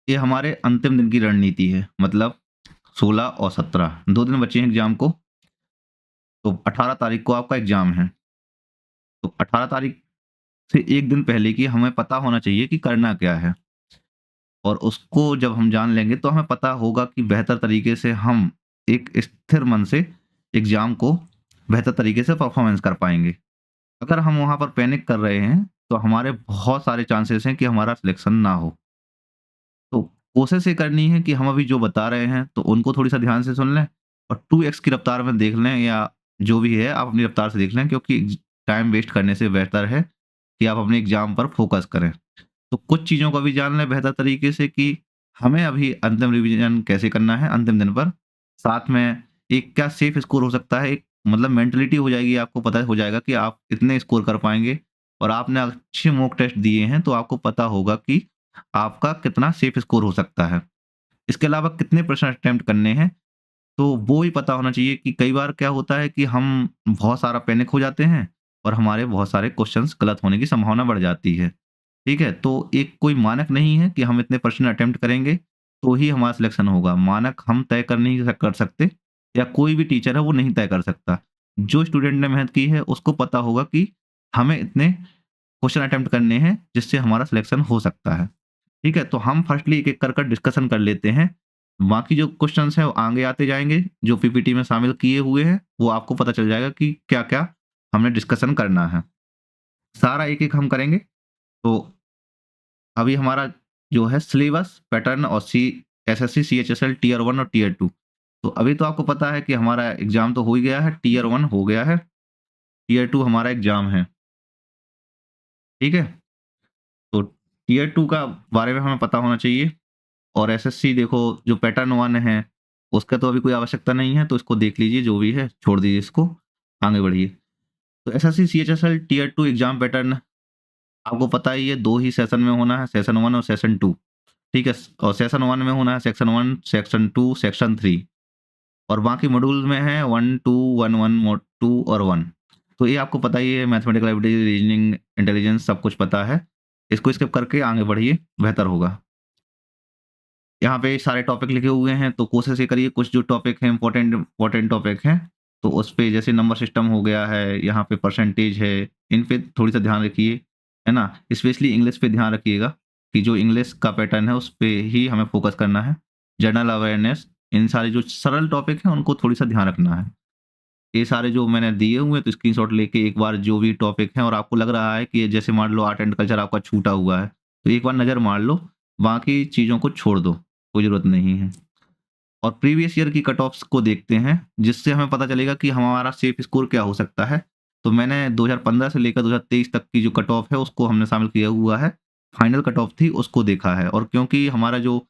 ये हमारे अंतिम दिन की रणनीति है। मतलब 16 और 17 2 दिन बचे हैं एग्ज़ाम को, तो 18 तारीख को आपका एग्ज़ाम है। तो 18 तारीख से 1 दिन पहले की हमें पता होना चाहिए कि करना क्या है। और उसको जब हम जान लेंगे तो हमें पता होगा कि बेहतर तरीके से हम एक स्थिर मन से एग्ज़ाम को बेहतर तरीके से परफ़ॉर्मेंस कर पाएँगे। अगर हम वहाँ पर पैनिक कर रहे हैं, तो हमारे बहुत सारे चांसेस हैं कि हमारा सिलेक्शन ना हो। तो कोशिश ये करनी है कि हम अभी जो बता रहे हैं, तो उनको थोड़ी-सा ध्यान से सुन लें और 2x की रफ़्तार में देख लें या जो भी है आप अपनी रफ़्तार से देख लें क्योंकि टाइम वेस्ट करने से बेहतर है कि आप अपने एग्ज़ाम पर फ़ोकस करें। तो कुछ चीज़ों को भी जान लें बेहतर तरीके से कि हमें अभी अंतिम रिवीजन कैसे करना है अंतिम दिन पर। साथ में एक क्या सेफ स्कोर हो सकता है, एक मतलब मेंटालिटी हो जाएगी, आपको पता हो जाएगा कि आप इतने स्कोर कर पाएँगे और आपने अच्छे मॉक टेस्ट दिए हैं, तो आपको पता होगा कि आपका कितना सेफ स्कोर हो सकता है। इसके अलावा कितने प्रश्न अटेम्प्ट करने हैं, तो वो ही पता होना चाहिए कि कई बार क्या होता है कि हम बहुत सारा पैनिक हो जाते हैं और हमारे बहुत सारे क्वेश्चंस गलत होने की संभावना बढ़ जाती है। ठीक है? तो एक कोई मानक नहीं है कि हम इतने प्रश्न अटेम्प्ट करेंगे, तो ही हमारा सिलेक्शन होगा। मानक हम तय कर नहीं कर सकते या कोई भी टीचर है वो नहीं तय कर सकता। जो स्टूडेंट ने मेहनत की है उसको पता होगा कि हमें इतने क्वेश्चन अटेम्प्ट करने हैं जिससे हमारा सिलेक्शन हो सकता है। ठीक है? तो हम फर्स्टली एक-एक कर डिस्कशन कर लेते हैं। बाकी जो क्वेश्चन्स हैं वो आगे आते जाएँगे, जो पीपीटी में शामिल किए हुए हैं, वो आपको पता चल जाएगा कि क्या-क्या हमने डिस्कशन करना है। सारा एक-एक हम करेंगे। तो अभी हमारा जो है सिलेबस, पैटर्न और एसएससी, सीएचएसएल टियर 1 और टियर 2। तो अभी तो आपको पता है कि हमारा एग्ज़ाम तो हो ही गया है, टियर 1 हो गया है, टियर 2 हमारा एग्ज़ाम है, ठीक है? तो टियर 2 का बारे में हमें पता होना चाहिए और एसएससी देखो जो पैटर्न 1 है, उसका तो अभी कोई आवश्यकता नहीं है, तो इसको देख लीजिए जो भी है, छोड़ दीजिए इसको, आगे बढ़िए। तो SSC, CHSL tier 2 exam pattern आपको पता ही है 2 ही सेशन में होना है, सेशन 1 और सेशन 2। ठीक है? और सेशन 1 में होना है सेक्शन 1, सेक्शन 2, सेक्शन 3 और बाकी मॉड्यूल में है 1, 2, 1, 1 मोड 2 और 1। तो ये आपको पता ही है मैथमेटिकल एबिलिटी, रीजनिंग, इंटेलिजेंस सब कुछ पता है। इसको स्किप करके आगे बढ़िए, बेहतर होगा। यहाँ पे सारे टॉपिक लिखे हुए हैं, तो कोशिश ये करिए कुछ जो टॉपिक हैं इम्पोर्टेंट इम्पोर्टेंट टॉपिक हैं, तो उस पे जैसे नंबर सिस्टम हो गया है, यहाँ पे परसेंटेज है, इन पे थोड़ी-सा ध्यान रखिए, है ना? स्पेशली इंग्लिश पे ध्यान रखिएगा कि जो इंग्लिश का पैटर्न है, उस पे ही हमें फ़ोकस करना है। जनरल अवेयरनेस, इन सारे जो सरल टॉपिक हैं, उनको थोड़ी-सा ध्यान रखना है। ये सारे जो मैंने दिए हुए हैं, तो स्क्रीनशॉट लेके एक बार जो भी टॉपिक हैं और आपको लग रहा है कि ये जैसे मान लो आर्ट एंड कल्चर आपका छूटा हुआ है, तो एक बार नज़र मार लो, बाकी चीज़ों को छोड़ दो, कोई ज़रूरत नहीं है। और प्रीवियस ईयर की कट ऑफ्स को देखते हैं, जिससे हमें पता चलेगा कि हमारा सेफ स्कोर क्या हो सकता है। तो मैंने 2015 से लेकर 2023 तक की जो कट ऑफ है, उसको हमने शामिल किया हुआ है। फाइनल कट ऑफ थी, उसको देखा है और क्योंकि हमारा जो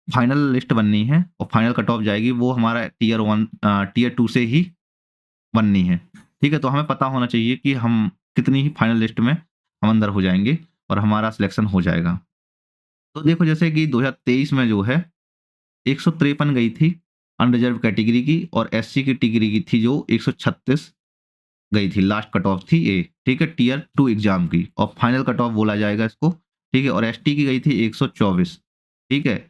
फाइनल लिस्ट बननी है और फाइनल कट ऑफ जाएगी, वो हमारा टियर 2 से ही बननी है। ठीक है? तो हमें पता होना चाहिए कि हम कितनी ही फाइनल लिस्ट में हम अंदर हो जाएँगे और हमारा सिलेक्शन हो जाएगा। तो देखो जैसे कि 2023 में जो है 153 गई थी अनरिज़र्व कैटेगरी की और एससी की कैटेगरी की थी जो 136 गई थी, लास्ट कट ऑफ थी ये, ठीक है? टियर 2 एग्ज़ाम की और फाइनल कट ऑफ बोला जाएगा इसको, ठीक है? और एसटी की गई थी 124, ठीक है?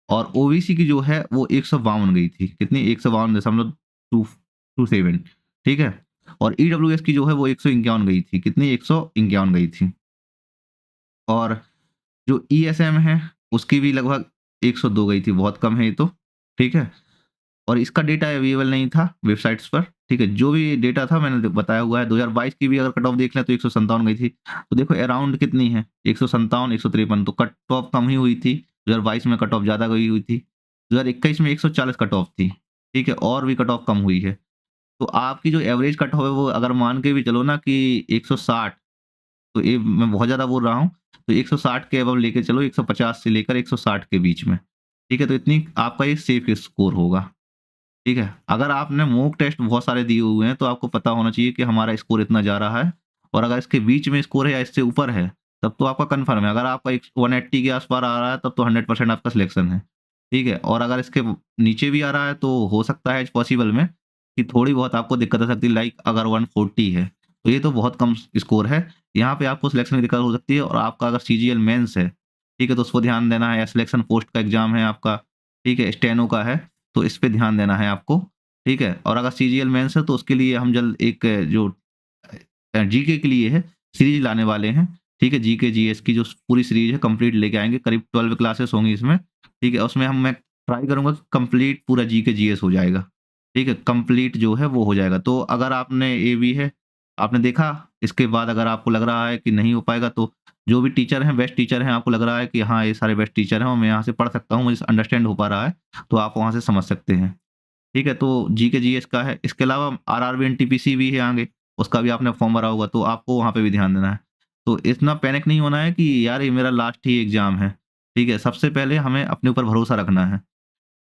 और ओबीसी की जो है वो 152 गई थी, कितनी 152.227, ठीक है? और ईडब्ल्यूएस की जो है वो 151 गई थी, कितनी 151 गई थी। और जो ईएसएम है उसकी भी लगभग 102 गई थी, बहुत कम है ये तो, ठीक है? और इसका डेटा अवेलेबल नहीं था वेबसाइट्स पर, ठीक है? जो भी डेटा था मैंने बताया हुआ है, 2022 की भी अगर कट ऑफ देख लें तो 157 गई थी। तो देखो अराउंड कितनी है 157, 153 तो कट ऑफ कम ही हुई थी। 2022 में कट ऑफ ज़्यादा गई हुई थी। 2021 में 140 कट ऑफ थी, ठीक है? और भी कट ऑफ कम हुई है। तो आपकी जो एवरेज कट ऑफ है वो अगर मान के भी चलो ना कि 160, तो ये मैं बहुत ज़्यादा बोल रहा हूँ, तो 160 के अबव लेके चलो, 150 से लेकर 160 के बीच में, ठीक है? तो इतनी आपका ये सेफ स्कोर होगा। ठीक है? अगर आपने मॉक टेस्ट बहुत सारे दिए हुए हैं, तो आपको पता होना चाहिए कि हमारा स्कोर इतना जा रहा है और अगर इसके बीच में स्कोर है या इससे ऊपर है, तब तो आपका कन्फर्म है। अगर आपका एक 180 के आस-पार आ रहा है, तब तो 100% आपका सिलेक्शन है। ठीक है? और अगर इसके नीचे भी आ रहा है, तो हो सकता है पॉसिबल में कि थोड़ी बहुत आपको दिक्कत आ सकती है, लाइक अगर 140 है, तो ये तो बहुत कम स्कोर है। यहाँ पे आपको सिलेक्शन में दिक्कत हो सकती है और आपका अगर सीजीएल मेंस है, ठीक है? तो उस पे ध्यान देना है, या सिलेक्शन पोस्ट का एग्ज़ाम है आपका, ठीक है? स्टेनो का है, तो इस पे ध्यान देना है आपको, ठीक है? और अगर सीजीएल मेंस है तो उसके लिए हम जल्द एक जो जीके के लिए है, सीरीज़ लाने वाले हैं, ठीक है? जीके, जीएस की जो पूरी सीरीज़ है कंप्लीट लेके आएँगे, करीब 12 क्लासेस होंगी इसमें, ठीक है? उसमें मैं ट्राई करूँगा कि कंप्लीट पूरा जीके, जीएस हो जाएगा, ठीक है? कंप्लीट जो है वो हो जाएगा। तो अगर आपने एवी है, आपने देखा, इसके बाद अगर आपको लग रहा है कि नहीं हो पाएगा, तो जो भी टीचर हैं, बेस्ट टीचर हैं, आपको लग रहा है कि हाँ, ये सारे बेस्ट टीचर हैं और मैं यहाँ से पढ़ सकता हूँ, मुझे अंडरस्टैंड हो पा रहा है, तो आप वहाँ से समझ सकते हैं। ठीक है? तो जीके, जीएस का है। इसके अलावा आरआरबी, एनटीपीसी भी है आगे, उसका भी आपने फॉर्म भरा होगा, तो आपको वहाँ पे भी ध्यान देना है। तो इतना पैनिक नहीं होना है कि यार ये मेरा लास्ट ही एग्ज़ाम है, ठीक है? सबसे पहले हमें अपने ऊपर भरोसा रखना है,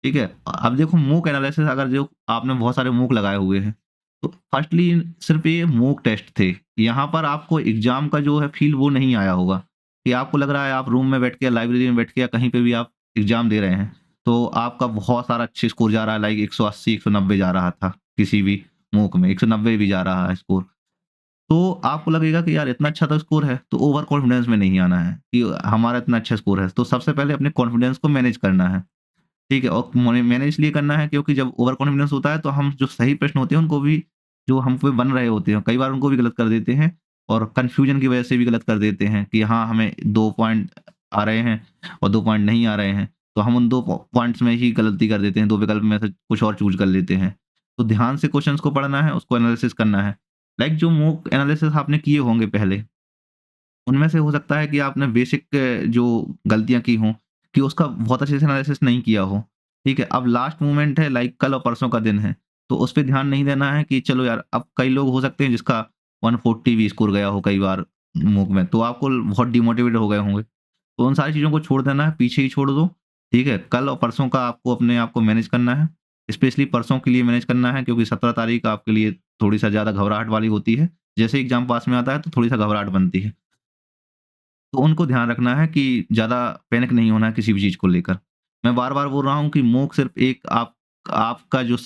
ठीक है? अब देखो मॉक एनालिसिस, अगर जो आपने बहुत सारे मॉक लगाए हुए हैं, तो फर्स्टली सिर्फ़ ये मॉक टेस्ट थे। यहाँ पर आपको एग्ज़ाम का जो है फ़ील वो नहीं आया होगा, कि आपको लग रहा है आप रूम में बैठ के, लाइब्रेरी में बैठ के या कहीं पे भी आप एग्ज़ाम दे रहे हैं, तो आपका बहुत सारा अच्छे स्कोर जा रहा है, लाइक 180, 190 जा रहा था, किसी भी मॉक में 190 भी जा रहा है स्कोर। तो आपको लगेगा कि यार इतना अच्छा तो स्कोर है, तो ओवर कॉन्फिडेंस में नहीं आना है, कि हमारा इतना अच्छा स्कोर है। तो सबसे पहले अपने कॉन्फिडेंस को मैनेज करना है। ठीक है? और मैंने इसलिए करना है क्योंकि जब ओवर कॉन्फिडेंस होता है तो हम जो सही प्रश्न होते हैं उनको भी, जो हम पे बन रहे होते हैं, कई बार उनको भी गलत कर देते हैं, और कन्फ्यूजन की वजह से भी गलत कर देते हैं कि हाँ, हमें 2 पॉइंट आ रहे हैं और 2 पॉइंट नहीं आ रहे हैं, तो हम उन 2 पॉइंट्स में ही गलती कर देते हैं, 2 विकल्प में से कुछ और चूज़ कर लेते हैं। तो ध्यान से क्वेश्चंस को पढ़ना है, उसको एनालिसिस करना है। लाइक जो मॉक एनालिसिस आपने किए होंगे पहले, उनमें से हो सकता है कि आपने बेसिक जो गलतियाँ की हों, कि उसका बहुत अच्छे से एनालिसिस नहीं किया हो, ठीक है? अब लास्ट मोमेंट है, लाइक कल और परसों का दिन है, तो उस पे ध्यान नहीं देना है कि चलो यार, अब कई लोग हो सकते हैं जिसका 140 भी स्कोर गया हो कई बार मूक में, तो आपको बहुत डिमोटिवेट हो गए होंगे। तो उन सारी चीज़ों को छोड़ देना है, पीछे ही छोड़ दो, ठीक है? कल और परसों का आपको अपने आप को मैनेज करना है, स्पेशली परसों के लिए मैनेज करना है, क्योंकि 17 तारीख आपके लिए थोड़ी-सा ज़्यादा घबराहट वाली होती है। जैसे ही एग्ज़ाम पास में आता है तो थोड़ी-सा घबराहट बनती है। तो उनको ध्यान रखना है कि ज़्यादा पैनिक नहीं होना है किसी भी चीज़ को लेकर। मैं बार-बार बोल रहा हूँ कि मॉक सिर्फ़ एक आपका जो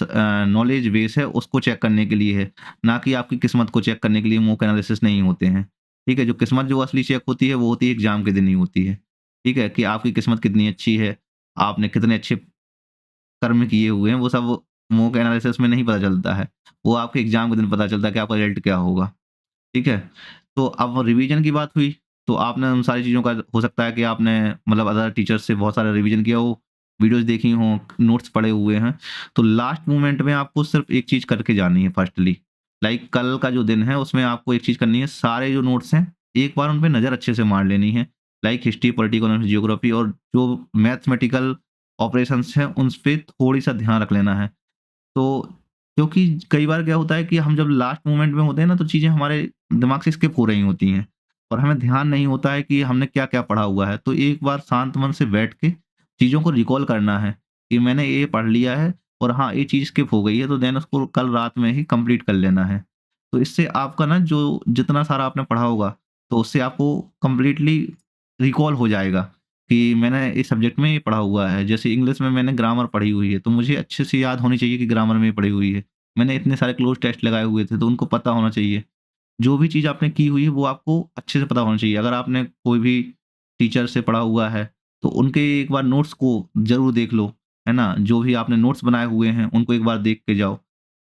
नॉलेज बेस है उसको चेक करने के लिए है, ना कि आपकी किस्मत को चेक करने के लिए मॉक एनालिसिस नहीं होते हैं। ठीक है? जो किस्मत जो असली चेक होती है वो होती है एग्ज़ाम के दिन ही होती है। ठीक है? कि आपकी किस्मत कितनी अच्छी है, आपने कितने अच्छे कर्म किए हुए हैं, वो सब मॉक एनालिसिस में नहीं पता चलता है। वो आपके एग्ज़ाम के दिन पता चलता है कि आपका रिज़ल्ट क्या होगा। ठीक है? तो अब रिवीजन की बात हुई, तो आपने उन सारी चीज़ों का हो सकता है कि आपने मतलब अदर टीचर्स से बहुत सारा रिवीजन किया हो, वीडियोज़ देखी हों, नोट्स पढ़े हुए हैं। तो लास्ट मोमेंट में आपको सिर्फ़ एक चीज़ करके जानी है फर्स्टली। लाइक कल का जो दिन है उसमें आपको एक चीज़ करनी है, सारे जो नोट्स हैं, एक बार उन पे नज़र अच्छे से मार लेनी है। Like history, political economics, geography, और जो मैथमेटिकल ऑपरेशंस हैं, उन पे थोड़ी-सा ध्यान रख लेना है। तो क्योंकि कई बार क्या होता है कि हम जब लास्ट मोमेंट में होते हैं ना, तो चीज़ें हमारे दिमाग से स्किप हो रही होती हैं और हमें ध्यान नहीं होता है कि हमने क्या-क्या पढ़ा हुआ है। तो एक बार शांत मन से बैठ के चीज़ों को रिकॉल करना है कि मैंने ये पढ़ लिया है और हाँ, ये चीज़ स्किप हो गई है, तो देन उसको कल रात में ही कंप्लीट कर लेना है। तो इससे आपका ना जो जितना सारा आपने पढ़ा होगा, तो उससे आपको कंप्लीटली रिकॉल हो जाएगा कि मैंने इस सब्जेक्ट में ये पढ़ा हुआ है। जैसे इंग्लिश में मैंने ग्रामर पढ़ी हुई है, तो मुझे अच्छे से याद होनी चाहिए कि ग्रामर में ये पढ़ी हुई है। मैंने इतने सारे क्लोज़ टेस्ट लगाए हुए थे, तो उनको पता होना चाहिए। जो भी चीज़ आपने की हुई है, वो आपको अच्छे से पता होना चाहिए। अगर आपने कोई भी टीचर से पढ़ा हुआ है, तो उनके एक बार नोट्स को ज़रूर देख लो, है ना? जो भी आपने नोट्स बनाए हुए हैं, उनको एक बार देख के जाओ।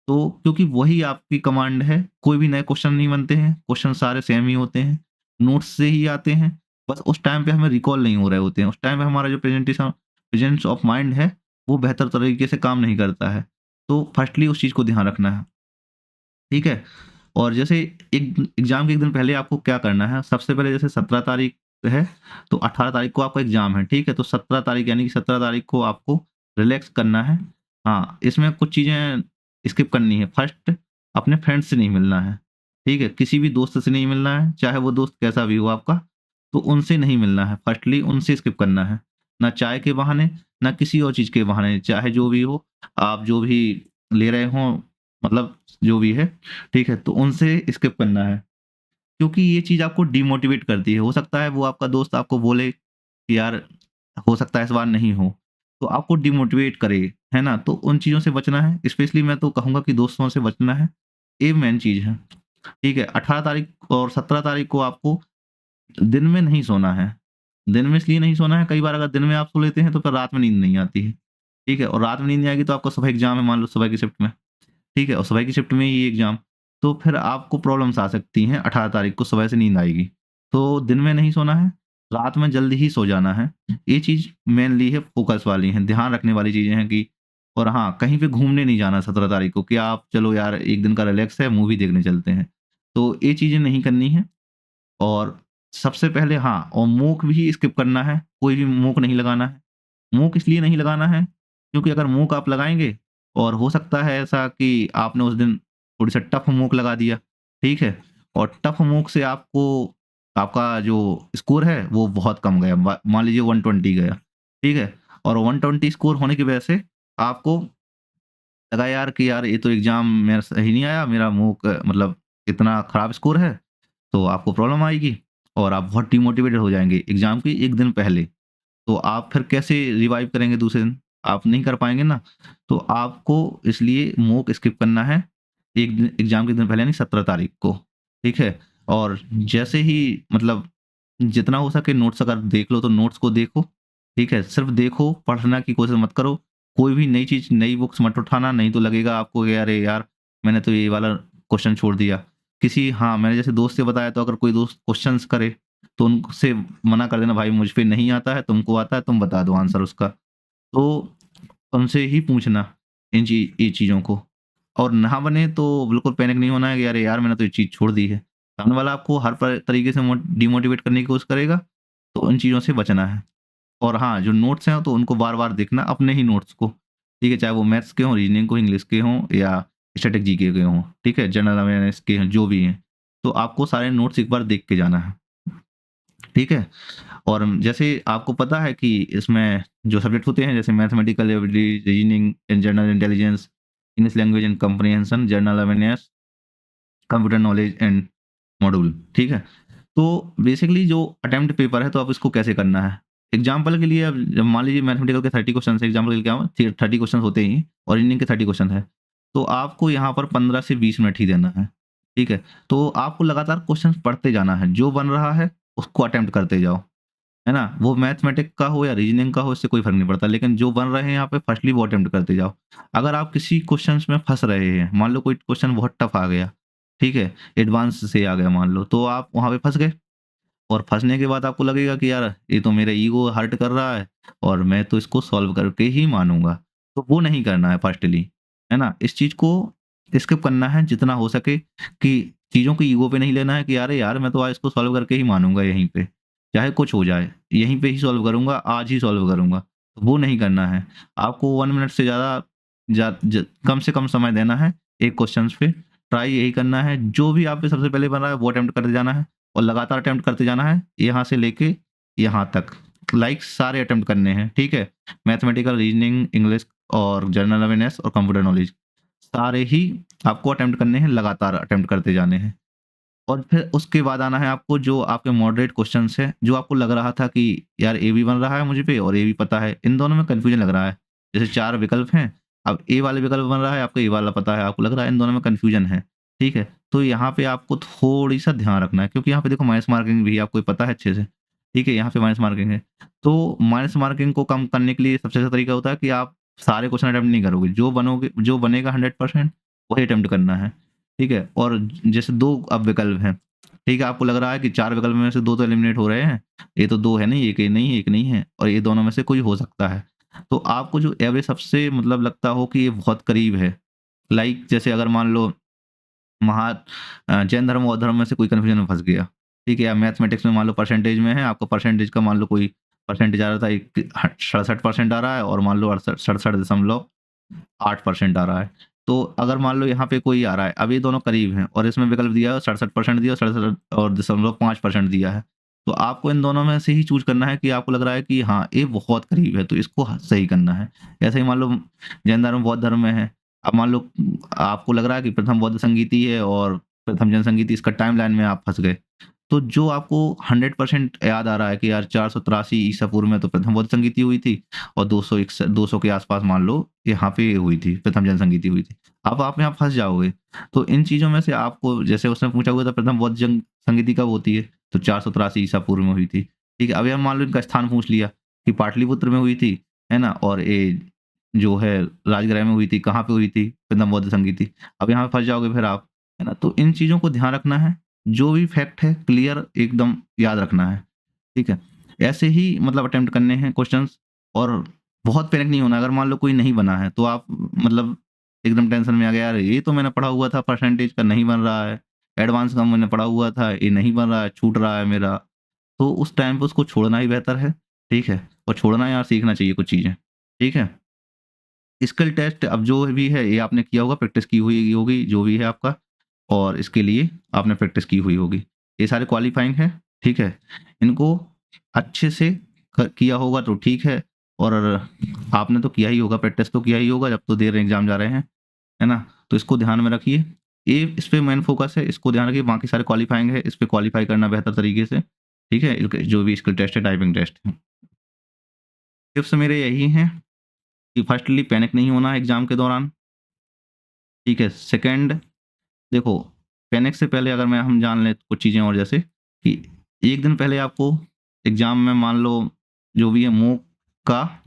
तो क्योंकि वही आपकी कमांड है, कोई भी नए क्वेश्चन नहीं बनते हैं, क्वेश्चन सारे सेम ही होते हैं, नोट्स से ही आते हैं। बस उस टाइम पे हमें रिकॉल नहीं हो रहे होते हैं। उस टाइम पे हमारा जो प्रेजेंस ऑफ माइंड है, वो बेहतर तरीके से काम नहीं करता है। तो फर्स्टली उस चीज़ को ध्यान रखना है, ठीक है? और जैसे एक एग्ज़ाम के 1 दिन पहले आपको क्या करना है, सबसे पहले जैसे 17 तारीख है, तो 18 तारीख को आपका एग्ज़ाम है, ठीक है? तो 17 तारीख यानी कि 17 तारीख को आपको रिलैक्स करना है। हाँ, इसमें कुछ चीज़ें स्किप करनी है। फर्स्ट, अपने फ्रेंड्स से नहीं मिलना है, ठीक है? किसी भी दोस्त से नहीं मिलना है, चाहे वो दोस्त कैसा भी हो आपका, तो उनसे नहीं मिलना है। फर्स्टली उनसे स्किप करना है। ना चाय के बहाने, ना किसी और चीज़ के बहाने, चाहे जो भी हो, आप जो भी ले रहे हों, मतलब जो भी है, ठीक है? तो उनसे स्किप करना है, क्योंकि ये चीज़ आपको डिमोटिवेट करती है। हो सकता है वो आपका दोस्त आपको बोले कि यार, हो सकता है इस बार नहीं हो, तो आपको डिमोटिवेट करे, है ना? तो उन चीज़ों से बचना है। स्पेशली मैं तो कहूँगा कि दोस्तों से बचना है, ये मेन चीज़ है, ठीक है? 18 तारीख और 17 तारीख को आपको दिन में नहीं सोना है। दिन में इसलिए नहीं सोना है, कई बार अगर दिन में आप सो लेते हैं तो फिर रात में नींद नहीं आती है, ठीक है? और रात में नींद नहीं आएगी तो आपका सुबह एग्ज़ाम है, मान लो सुबह की शिफ्ट में, ठीक है? और सुबह की शिफ्ट में ये एग्ज़ाम, तो फिर आपको प्रॉब्लम्स आ सकती हैं, 18 तारीख को सुबह से नींद आएगी। तो दिन में नहीं सोना है, रात में जल्दी ही सो जाना है। ये चीज़ मेनली है, फ़ोकस वाली हैं, ध्यान रखने वाली चीज़ें हैं कि और हाँ, कहीं पे घूमने नहीं जाना 17 तारीख को कि आप चलो यार 1 दिन का रिलैक्स है, मूवी देखने चलते हैं। तो ये चीज़ें नहीं करनी है। और सबसे पहले हाँ, और मूक भी स्किप करना है, कोई भी मूक नहीं लगाना है। मूक इसलिए नहीं लगाना है, क्योंकि अगर मूक आप लगाएँगे और हो सकता है ऐसा कि आपने उस दिन थोड़ी-सा टफ मूक लगा दिया, ठीक है? और टफ मूक से आपको आपका जो स्कोर है, वो बहुत कम गया, मान लीजिए 120 गया, ठीक है? और 120 स्कोर होने की वजह से आपको लगा यार कि यार ये तो एग्ज़ाम मेरा सही नहीं आया, मेरा मूक मतलब इतना खराब स्कोर है, तो आपको प्रॉब्लम आएगी और आप बहुत डिमोटिवेटेड हो जाएँगे एग्ज़ाम के 1 दिन पहले। तो आप फिर कैसे रिवाइव करेंगे दूसरे दिन? आप नहीं कर पाएँगे ना। तो आपको इसलिए मॉक स्किप करना है, 1 दिन एग्ज़ाम के दिन पहले यानी 17 तारीख को, ठीक है? और जैसे ही मतलब जितना हो सके नोट्स अगर देख लो तो नोट्स को देखो, ठीक है? सिर्फ़ देखो, पढ़ना की कोशिश मत करो। कोई भी नई चीज़, नई बुक्स मत उठाना, नहीं तो लगेगा आपको कि अरे यार! मैंने तो ये वाला क्वेश्चन छोड़ दिया। हाँ, मैंने जैसे दोस्त से बताया, तो अगर कोई दोस्त क्वेश्चन्स करे, तो उनसे मना कर देना, भाई मुझ पे नहीं आता है, तुमको आता है, तुम बता दो आंसर उसका। तो उनसे ही पूछना ये चीज़ों को। और ना बने तो बिल्कुल पैनिक नहीं होना है कि अरे यार! मैंने तो ये चीज़ छोड़ दी है। सामने वाला आपको हर तरीके से डिमोटिवेट करने की कोशिश करेगा, तो इन चीज़ों से बचना है। और हाँ, जो नोट्स हैं तो उनको बार-बार देखना, अपने ही नोट्स को, ठीक है? चाहे वो मैथ्स के हों, रीजनिंग को, इंग्लिश के हों या स्टैटिक जीके के हों, ठीक है? जनरल अवेयरनेस के हों, जो भी हैं। तो आपको सारे नोट्स एक बार देख के जाना है, ठीक है? और जैसे आपको पता है कि इसमें जो सब्जेक्ट होते हैं, जैसे mathematical ability, reasoning and general intelligence, English language and comprehension, general awareness, computer knowledge and module, ठीक है? तो बेसिकली जो अटेम्प्ट पेपर है, तो आप इसको कैसे करना है? एग्ज़ाम्पल के लिए अब जब मान लीजिए मैथमेटिकल के 30 क्वेश्चन है, एग्ज़ाम्पल के लिए क्या हुआ, 30 क्वेश्चन होते ही और रीजनिंग के 30 क्वेश्चन है। तो आपको यहाँ पर 15 से 20 मिनट ही देना है, ठीक है? तो आपको लगातार क्वेश्चन पढ़ते जाना है, जो बन रहा है उसको अटेम्प्ट करते जाओ। है ना? वो मैथमेटिक का हो या रीजनिंग का हो, इससे कोई फ़र्क नहीं पड़ता, लेकिन जो बन रहे हैं यहाँ पे फर्स्टली वो अटेम्प्ट करते जाओ। अगर आप किसी क्वेश्चन्स में फँस रहे हैं, मान लो कोई क्वेश्चन बहुत टफ आ गया, ठीक है? एडवांस से आ गया मान लो, तो आप वहाँ पे फँस गए और फँसने के बाद आपको लगेगा कि यार ये तो मेरा ईगो हर्ट कर रहा है और मैं तो इसको सॉल्व करके ही मानूँगा। तो वो नहीं करना है फर्स्टली, है ना? इस चीज़ को स्किप करना है जितना हो सके कि चीज़ों को ईगो पे नहीं लेना है कि अरे यार! मैं तो आज इसको सॉल्व करके ही मानूँगा यहीं पे। चाहे कुछ हो जाए, यहीं पे ही सॉल्व करूँगा, आज ही सॉल्व करूँगा। वो नहीं करना है। आपको 1 मिनट से ज़्यादा जा ज कम से कम समय देना है एक क्वेश्चन्स पे। ट्राई यही करना है, जो भी आप पे सबसे पहले बन रहा है वो अटेम्प्ट करते जाना है और लगातार अटेम्प्ट करते जाना है, यहाँ से लेके यहाँ तक। लाइक सारे अटेम्प्ट करने हैं, ठीक है? मैथमेटिकल, रीजनिंग, इंग्लिश और जनरल अवेयरनेस और कंप्यूटर नॉलेज, सारे ही आपको अटेम्प्ट करने हैं, लगातार अटेम्प्ट करते जाने हैं। और फिर उसके बाद आना है आपको जो आपके मॉडरेट क्वेश्चन्स हैं, जो आपको लग रहा था कि यार ए भी बन रहा है मुझ पे और ए भी पता है, इन दोनों में कन्फ्यूजन लग रहा है। जैसे 4 विकल्प हैं, अब ए वाले विकल्प बन रहा है, आपको ए वाला पता है, आपको लग रहा है इन दोनों में कन्फ्यूजन है, ठीक है? तो यहाँ पे आपको थोड़ी-सा ध्यान रखना है, क्योंकि यहाँ पे देखो माइनस मार्किंग भी है, आपको ये पता है अच्छे से, ठीक है? यहाँ पे माइनस मार्किंग है। तो माइनस मार्किंग को कम करने के लिए सबसे अच्छा तरीका होता है कि आप सारे क्वेश्चन अटेम्प्ट नहीं करोगे, जो बनेगा 100% वही अटेम्प्ट करना है, ठीक है? और जैसे 2 अब विकल्प हैं, ठीक है, आपको लग रहा है कि 4 विकल्प में से 2 तो एलिमिनेट हो रहे हैं। ये तो 2 है नहीं, 1 ये नहीं है, 1 नहीं है और ये दोनों में से कोई हो सकता है। तो आपको जो एवरेज सबसे मतलब लगता हो कि ये बहुत करीब है, लाइक जैसे अगर मान लो जैन धर्म, बौद्ध धर्म में से कोई कन्फ्यूजन में फँस गया, ठीक है? या मैथमेटिक्स में मान लो परसेंटेज में है, आपका परसेंटेज का मान लो कोई परसेंटेज आ रहा था, एक ह 67% आ रहा है और मान लो 68% आ रहा है। तो अगर मान लो यहाँ पे कोई आ रहा है, अब ये दोनों करीब हैं और इसमें विकल्प दिया है 67% दिया, 67 और 0.5% दिया है। तो आपको इन दोनों में से ही चूज़ करना है कि आपको लग रहा है कि हाँ, ये बहुत करीब है, तो इसको सही करना है। ऐसे ही मान लो जैन धर्म, बौद्ध धर्म में है। अब मान लो आपको लग रहा है कि प्रथम बौद्ध संगीति है और प्रथम जैन संगीति, इसका टाइमलाइन में आप फँस गए। तो जो आपको 100% याद आ रहा है कि यार 483 ईसा पूर्व में तो प्रथम बौद्ध संगीति हुई थी और 200 के आस-पास मान लो यहाँ पे हुई थी, प्रथम जनसंगीति हुई थी। अब आप यहाँ फँस जाओगे। तो इन चीज़ों में से आपको, जैसे उसने पूछा हुआ था प्रथम बौद्ध जंग संगीति कब होती है? तो 483 ईसा पूर्व में हुई थी। ठीक है? अब यहाँ मान लो इनका स्थान पूछ लिया कि पाटलिपुत्र में हुई थी, है ना? और ये जो है राजगृह में हुई थी, कहाँ पे हुई थी? प्रीतम बौद्ध संगीत थी। अब यहाँ पे फँस जाओगे फिर आप, है ना? तो इन चीज़ों को ध्यान रखना है, जो भी फैक्ट है क्लियर एकदम याद रखना है, ठीक है? ऐसे ही मतलब अटेम्प्ट करने हैं क्वेश्चंस, और बहुत पैनिक नहीं होना। अगर मान लो कोई नहीं बना है तो आप मतलब एकदम टेंशन में आ गए, यार ये तो मैंने पढ़ा हुआ था परसेंटेज का नहीं बन रहा है, एडवांस का मैंने पढ़ा हुआ था, ये नहीं बन रहा है, छूट रहा है मेरा। तो उस टाइम पे उसको छोड़ना ही बेहतर है, ठीक है? और छोड़ना यार सीखना चाहिए कुछ चीज़ें, ठीक है? स्किल टेस्ट अब जो भी है ये आपने किया होगा, प्रैक्टिस की हुई होगी जो भी है आपका, और इसके लिए आपने प्रैक्टिस की हुई होगी। ये सारे क्वालीफाइंग हैं, ठीक है? इनको अच्छे से किया होगा तो ठीक है, और आपने तो किया ही होगा, प्रैक्टिस तो किया ही होगा जब तो दे रहे एग्ज़ाम जा रहे हैं, है ना? तो इसको ध्यान में रखिए। ये इस पे मेन फ़ोकस है, इसको ध्यान रखिए, बाकी सारे क्वालीफाइंग है, इस पे क्वालीफाई करना बेहतर तरीके से, ठीक है? इनके जो भी स्किल टेस्ट है, टाइपिंग टेस्ट है। टिप्स मेरे यही हैं कि फर्स्टली पैनिक नहीं होना है एग्ज़ाम के दौरान, ठीक है? सेकंड, देखो, पैनिक से पहले अगर मैं हम जान लें कुछ चीज़ें और, जैसे कि 1 दिन पहले आपको एग्ज़ाम में मान लो जो भी है मॉक का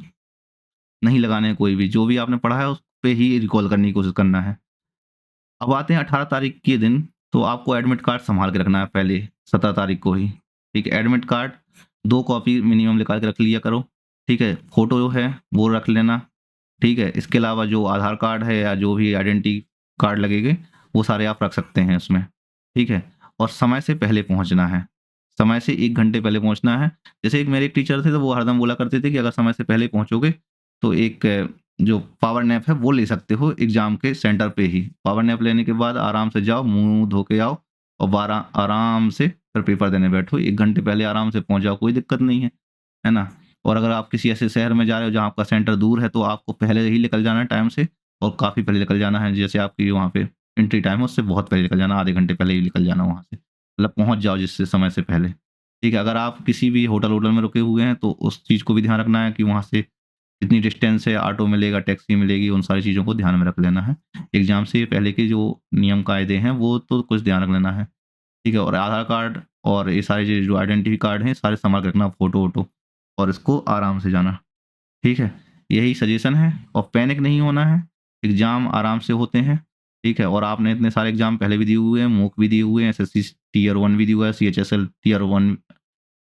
नहीं लगाने हैं कोई भी, जो भी आपने पढ़ा है उस पे ही रिकॉल करने की कोशिश करना है। अब आते हैं 18 तारीख के दिन, तो आपको एडमिट कार्ड सँभाल के रखना है पहले 17 तारीख को ही, ठीक है? एडमिट कार्ड 2 कॉपी मिनिमम निकाल के रख लिया करो, ठीक है? फ़ोटो जो है वो रख लेना, ठीक है? इसके अलावा जो आधार कार्ड है या जो भी आइडेंटिटी कार्ड लगेंगे, वो सारे आप रख सकते हैं उसमें, ठीक है? और समय से पहले पहुँचना है, समय से 1 घंटे पहले पहुँचना है। जैसे एक मेरे एक टीचर थे, तो वो हरदम बोला करते थे कि अगर समय से पहले पहुँचोगे, तो एक जो पावर नैप है वो ले सकते हो एग्ज़ाम के सेंटर पे ही। पावर नैप लेने के बाद आराम से जाओ, मुँह धो के आओ और आराम से फिर पेपर देने बैठो। 1 घंटे पहले आराम से पहुँच जाओ, कोई दिक्कत नहीं है ना? और अगर आप किसी ऐसे शहर में जा रहे हो जहाँ आपका सेंटर दूर है, तो आपको पहले ही निकल जाना है टाइम से, और काफ़ी पहले निकल जाना है। जैसे आपकी वहाँ पे एंट्री टाइम है, उससे बहुत पहले निकल जाना, आधे घंटे पहले ही निकल जाना वहाँ से। मतलब पहुँच जाओ जिससे समय से पहले, ठीक है? अगर आप किसी भी होटल-वोटल में रुके हुए हैं, तो उस चीज़ को भी ध्यान रखना है कि वहाँ से कितनी डिस्टेंस है, ऑटो मिलेगा, टैक्सी मिलेगी, उन सारी चीज़ों को ध्यान में रख लेना है। एग्ज़ाम से पहले के जो नियम-कायदे हैं, वो तो कुछ ध्यान रख लेना है, ठीक है? और आधार कार्ड और ये सारी चीज़ जो आइडेंटिटी कार्ड हैं, सारे सँभाल के रखना, फ़ोटो-वोटो, और इसको आराम से जाना, ठीक है? यही सजेशन है, और पैनिक नहीं होना है, एग्ज़ाम आराम से होते हैं, ठीक है? और आपने इतने सारे एग्ज़ाम पहले भी दिए हुए हैं, मॉक भी दिए हुए हैं, एसएससी टियर 1 भी दिया हुआ है, सीएचएसएल टियर 1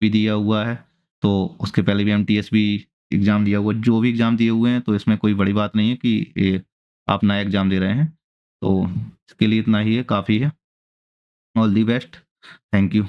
भी दिया हुआ है, तो उसके पहले भी एमटीएस भी एग्ज़ाम दिया हुआ है। जो भी एग्ज़ाम दिए हुए हैं, तो इसमें कोई बड़ी बात नहीं है कि ये आप नया एग्ज़ाम दे रहे हैं। तो इसके लिए इतना ही है, काफ़ी है। All the best. Thank you.